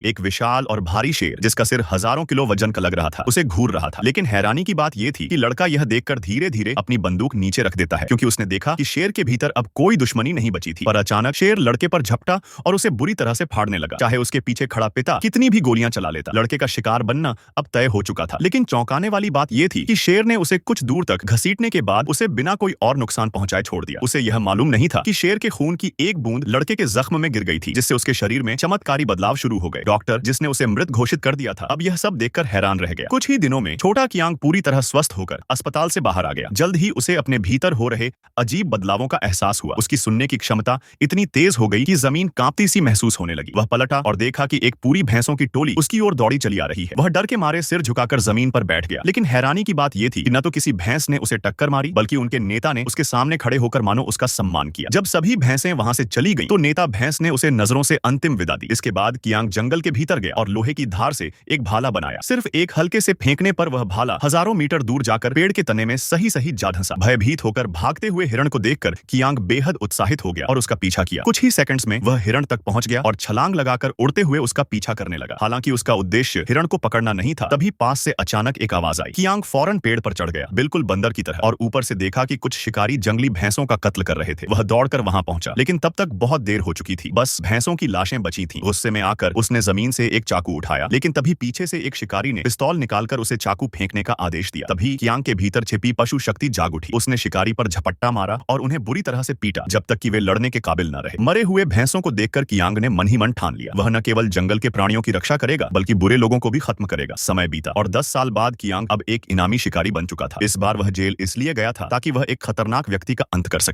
एक विशाल और भारी शेर जिसका सिर हजारों किलो वजन का लग रहा था उसे घूर रहा था। लेकिन हैरानी की बात यह थी कि लड़का यह देखकर धीरे धीरे अपनी बंदूक नीचे रख देता है, क्योंकि उसने देखा कि शेर के भीतर अब कोई दुश्मनी नहीं बची थी। पर अचानक शेर लड़के पर झपटा और उसे बुरी तरह से फाड़ने लगा। चाहे उसके पीछे खड़ा पिता कितनी भी गोलियां चला लेता, लड़के का शिकार बनना अब तय हो चुका था। लेकिन चौंकाने वाली बात यह थी कि शेर ने उसे कुछ दूर तक घसीटने के बाद उसे बिना कोई और नुकसान पहुंचाए छोड़ दिया। उसे यह मालूम नहीं था कि शेर के खून की एक बूंद लड़के के जख्म में गिर गई थी, जिससे उसके शरीर में चमत्कारी बदलाव शुरू हो गए। डॉक्टर जिसने उसे मृत घोषित कर दिया था अब यह सब देखकर हैरान रह गया। कुछ ही दिनों में छोटा कियांग पूरी तरह स्वस्थ होकर अस्पताल से बाहर आ गया। जल्द ही उसे अपने भीतर हो रहे अजीब बदलावों का एहसास हुआ। उसकी सुनने की क्षमता इतनी तेज हो गई कि जमीन कांपती सी महसूस होने लगी। वह पलटा और देखा कि एक पूरी भैंसों की टोली उसकी ओर दौड़ी चली आ रही है। वह डर के मारे सिर झुकाकर जमीन पर बैठ गया। लेकिन हैरानी की बात यह थी कि न तो किसी भैंस ने उसे टक्कर मारी, बल्कि उनके नेता ने उसके सामने खड़े होकर मानो उसका सम्मान किया। जब सभी भैंसें वहां से चली गईं, तो नेता भैंस ने उसे नजरों से अंतिम विदा दी। इसके बाद कियांग जंगल के भीतर गया और लोहे की धार से एक भाला बनाया। सिर्फ एक हल्के से फेंकने पर वह भाला हजारों मीटर दूर जाकर पेड़ के तने में सही सही जा धंसा। भयभीत होकर भागते हुए हिरण को देखकर कियांग बेहद उत्साहित हो गया और उसका पीछा किया। कुछ ही सेकंड्स में वह हिरण तक पहुंच गया और छलांग लगाकर उड़ते हुए उसका पीछा करने लगा। हालांकि उसका उद्देश्य हिरण को पकड़ना नहीं था। तभी पास से अचानक एक आवाज आई। कियांग फौरन पेड़ पर चढ़ गया, बिल्कुल बंदर की तरह, और ऊपर से देखा कि कुछ शिकारी जंगली भैंसों का कत्ल कर रहे थे। वह दौड़कर वहां पहुंचा, लेकिन तब तक बहुत देर हो चुकी थी। बस भैंसों की लाशें बची थीं। गुस्से में आकर उसने जमीन से एक चाकू उठाया, लेकिन तभी पीछे से एक शिकारी ने पिस्तौल निकालकर उसे चाकू फेंकने का आदेश दिया। तभी कियांग के भीतर छिपी पशु शक्ति जाग उठी। उसने शिकारी पर झपट्टा मारा और उन्हें बुरी तरह से पीटा, जब तक कि वे लड़ने के काबिल न रहे। मरे हुए भैंसों को देखकर कियांग ने मन ही मन ठान लिया, वह न केवल जंगल के प्राणियों की रक्षा करेगा, बल्कि बुरे लोगों को भी खत्म करेगा। समय बीता और 10 साल बाद कियांग अब एक इनामी शिकारी बन चुका था। इस बार वह जेल इसलिए गया था ताकि वह एक खतरनाक व्यक्ति का अंत कर सके।